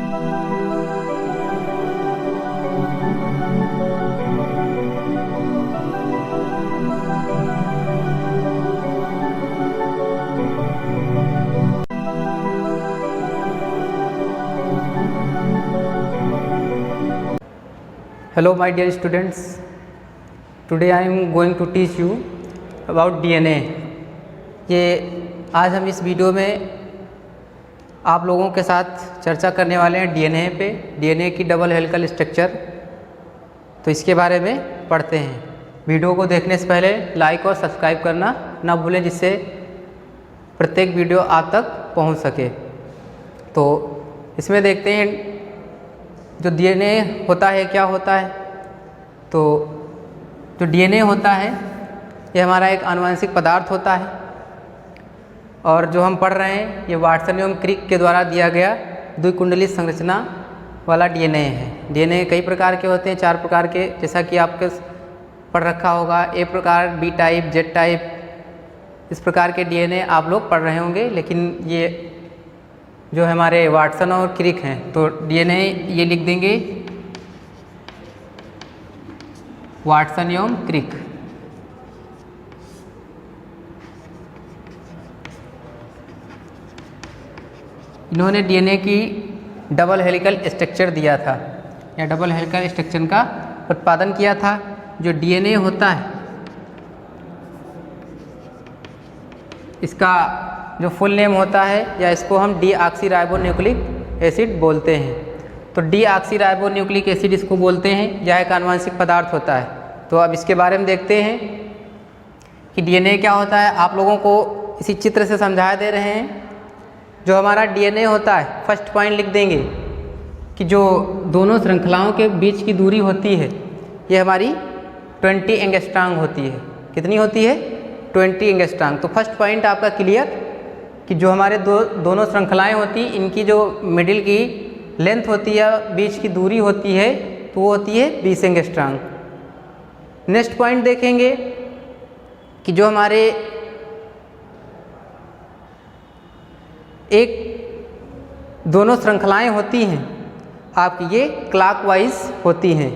Hello my dear students, today I am going to teach you about DNA। ये आज हम इस video में आप लोगों के साथ चर्चा करने वाले हैं DNA पे, DNA की डबल हेलिकल स्ट्रक्चर। तो इसके बारे में पढ़ते हैं। वीडियो को देखने से पहले लाइक और सब्सक्राइब करना ना भूलें, जिससे प्रत्येक वीडियो आप तक पहुंच सके। तो इसमें देखते हैं जो DNA होता है क्या होता है। तो जो DNA होता है ये हमारा एक आनुवंशिक पदार्थ होता है, और जो हम पढ़ रहे हैं ये वाटसन एवं क्रिक के द्वारा दिया गया द्विकुंडलित संरचना वाला DNA है। DNA कई प्रकार के होते हैं, 4 प्रकार के, जैसा कि आपके पढ़ रखा होगा। A प्रकार, B टाइप, Z टाइप, इस प्रकार के DNA आप लोग पढ़ रहे होंगे। लेकिन ये जो हमारे वाटसन और क्रिक हैं, तो DNA ये लिख देंगे वाटसन एवं क्रिक। इन्होंने DNA की डबल हेलिकल स्ट्रक्चर दिया था, या डबल हेलिकल स्ट्रक्चर का उत्पादन किया था। जो DNA होता है इसका जो फुल नेम होता है, या इसको हम डीऑक्सीराइबोन्यूक्लिक एसिड बोलते हैं। तो डीऑक्सीराइबोन्यूक्लिक एसिड इसको बोलते हैं। यह एक आनुवंशिक पदार्थ होता है। तो अब इसके बारे में देखते हैं कि DNA क्या होता है। आप लोगों को इसी चित्र से समझा दे रहे हैं। जो हमारा DNA होता है, फर्स्ट पॉइंट लिख देंगे कि जो दोनों श्रृंखलाओं के बीच की दूरी होती है ये हमारी 20 एंगस्ट्रॉम होती है। कितनी होती है? 20 एंगस्ट्रॉम। तो फर्स्ट पॉइंट आपका क्लियर कि जो हमारे दोनों श्रृंखलाएं होती, इनकी जो मिडिल की लेंथ होती है, बीच की दूरी होती है, तो वो होती है 20 एंगस्ट्रॉम। नेक्स्ट पॉइंट देखेंगे कि जो हमारे दोनों श्रृंखलाएं होती हैं आपकी, ये क्लॉकवाइज होती हैं।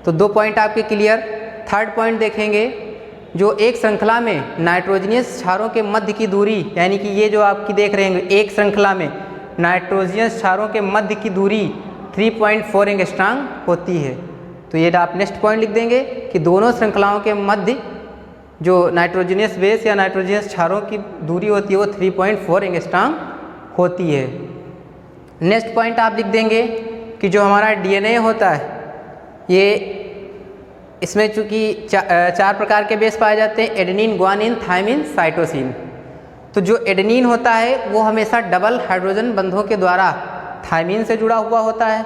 तो 2 पॉइंट आपके क्लियर। थर्ड पॉइंट देखेंगे, जो एक श्रृंखला में नाइट्रोजनियस क्षारों के मध्य की दूरी, यानी कि ये जो आपकी देख रहे हैं, एक श्रृंखला में नाइट्रोजनियस क्षारों के मध्य की दूरी 3.4 एंगस्ट्रॉम होती है। तो ये आप नेक्स्ट पॉइंट लिख देंगे कि दोनों श्रृंखलाओं के मध्य जो नाइट्रोजनियस बेस या नाइट्रोजनियस क्षारों की दूरी होती है वो 3.4 एंगस्ट्रॉम होती है। नेक्स्ट पॉइंट आप लिख देंगे कि जो हमारा DNA होता है, ये इसमें चूँकि 4 प्रकार के बेस पाए जाते हैं, एडेनिन, ग्वानिन, थायमिन, साइटोसिन। तो जो एडेनिन होता है वो हमेशा डबल हाइड्रोजन बंधों के द्वारा थायमिन से जुड़ा हुआ होता है,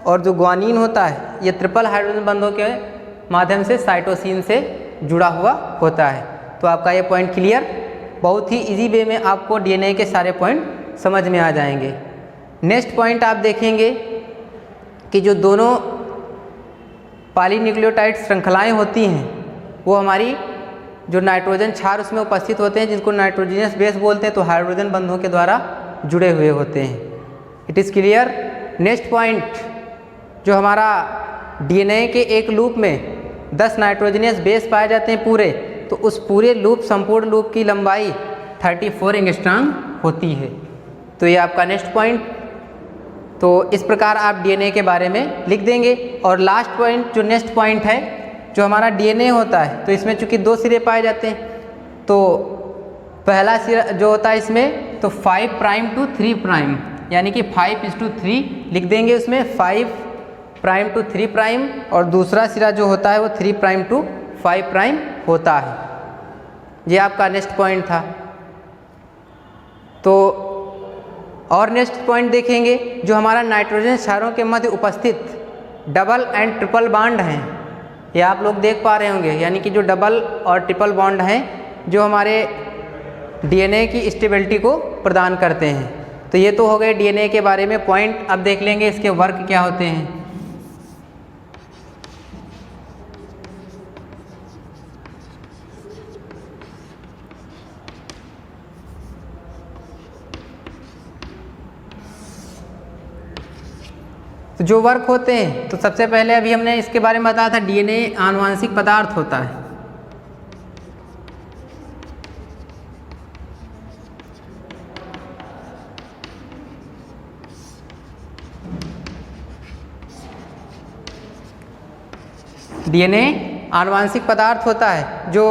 और जो ग्वानिन होता है ये ट्रिपल हाइड्रोजन बंधों के माध्यम से साइटोसिन से जुड़ा हुआ होता है। तो आपका ये पॉइंट क्लियर। बहुत ही इजी वे में आपको DNA के सारे पॉइंट समझ में आ जाएंगे। नेक्स्ट पॉइंट आप देखेंगे कि जो दोनों पॉलीन्यूक्लियोटाइड श्रृंखलाएं होती हैं वो हमारी जो नाइट्रोजन क्षार उसमें उपस्थित होते हैं, जिनको नाइट्रोजनियस बेस बोलते हैं, तो हाइड्रोजन बंधों के द्वारा जुड़े हुए होते हैं। It is clear. Next point, जो हमारा DNA के एक लूप में 10 नाइट्रोजनियस बेस पाए जाते हैं पूरे, तो उस पूरे लूप, संपूर्ण लूप की लंबाई 34 एंगस्ट्रॉम होती है। तो ये आपका नेक्स्ट पॉइंट। तो इस प्रकार आप DNA के बारे में लिख देंगे। और लास्ट पॉइंट, जो नेक्स्ट पॉइंट है, जो हमारा DNA होता है, तो इसमें चूँकि 2 सिरे पाए जाते हैं, तो पहला सिरा जो होता है इसमें, तो 5 प्राइम टू 3 प्राइम, यानी कि 5:3 लिख देंगे उसमें, 5 प्राइम टू 3 प्राइम, और दूसरा सिरा जो होता है वो 3 प्राइम टू 5 प्राइम होता है। ये आपका नेक्स्ट पॉइंट था। तो और नेक्स्ट पॉइंट देखेंगे, जो हमारा नाइट्रोजन क्षारों के मध्य उपस्थित डबल एंड ट्रिपल बॉन्ड हैं, ये आप लोग देख पा रहे होंगे, यानी कि जो डबल और ट्रिपल बॉन्ड हैं जो हमारे DNA की स्टेबिलिटी को प्रदान करते हैं। तो ये तो हो गए DNA के बारे में पॉइंट। अब देख लेंगे इसके वर्क क्या होते हैं। तो जो वर्क होते हैं, तो सबसे पहले अभी हमने इसके बारे में बताया था, डीएनए आनुवांशिक पदार्थ होता है। डीएनए आनुवांशिक पदार्थ होता है जो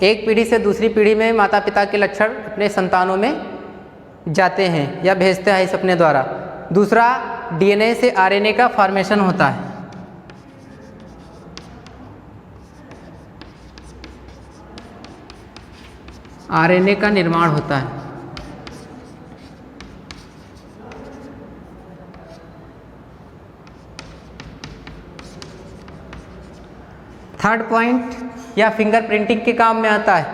एक पीढ़ी से दूसरी पीढ़ी में माता पिता के लक्षण अपने संतानों में जाते हैं या भेजते हैं इस अपने द्वारा। दूसरा, डीएनए से आरएनए का फॉर्मेशन होता है। आरएनए का निर्माण होता है। थर्ड पॉइंट या फिंगरप्रिंटिंग के काम में आता है,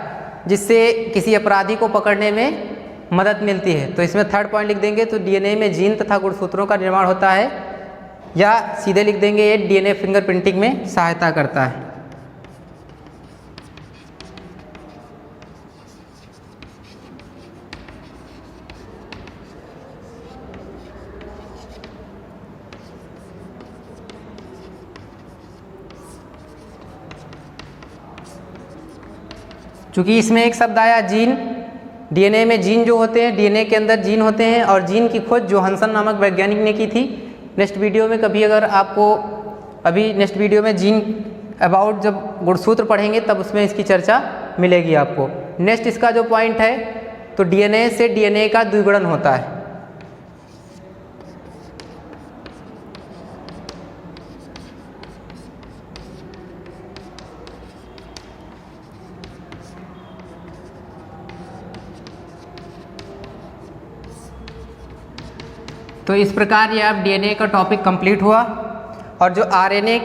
जिससे किसी अपराधी को पकड़ने में मदद मिलती है। तो इसमें थर्ड पॉइंट लिख देंगे तो डीएनए में जीन तथा गुणसूत्रों का निर्माण होता है, या सीधे लिख देंगे ये डीएनए फिंगरप्रिंटिंग में सहायता करता है। चूँकि इसमें एक शब्द आया जीन, डीएनए में जीन जो होते हैं, डीएनए के अंदर जीन होते हैं, और जीन की खोज जोहानसन नामक वैज्ञानिक ने की थी। नेक्स्ट वीडियो में कभी अगर आपको, अभी नेक्स्ट वीडियो में जीन अबाउट जब गुणसूत्र पढ़ेंगे तब उसमें इसकी चर्चा मिलेगी आपको। नेक्स्ट इसका जो पॉइंट है, तो डीएनए से डीएनए का द्विगुणन होता है। तो इस प्रकार ये आप डीएनए का टॉपिक कंप्लीट हुआ। और जो आरएनए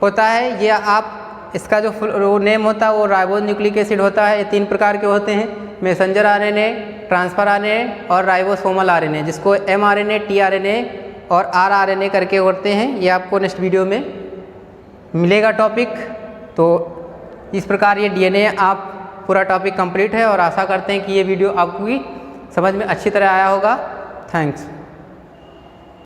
होता है, ये आप इसका जो फुल नेम होता है वो राइबोज न्यूक्लिक एसिड होता है। ये 3 प्रकार के होते हैं, मैसेंजर आरएनए, ट्रांसफर आरएनए और राइबोसोमल आरएनए, जिसको एमआरएनए, टीआरएनए और आरआरएनए करके होते हैं। ये आपको नेक्स्ट वीडियो में मिलेगा टॉपिक। तो इस प्रकार ये डीएनए आप पूरा टॉपिक कंप्लीट है, और आशा करते हैं कि ये वीडियो आपको समझ में अच्छी तरह आया होगा। थैंक्स।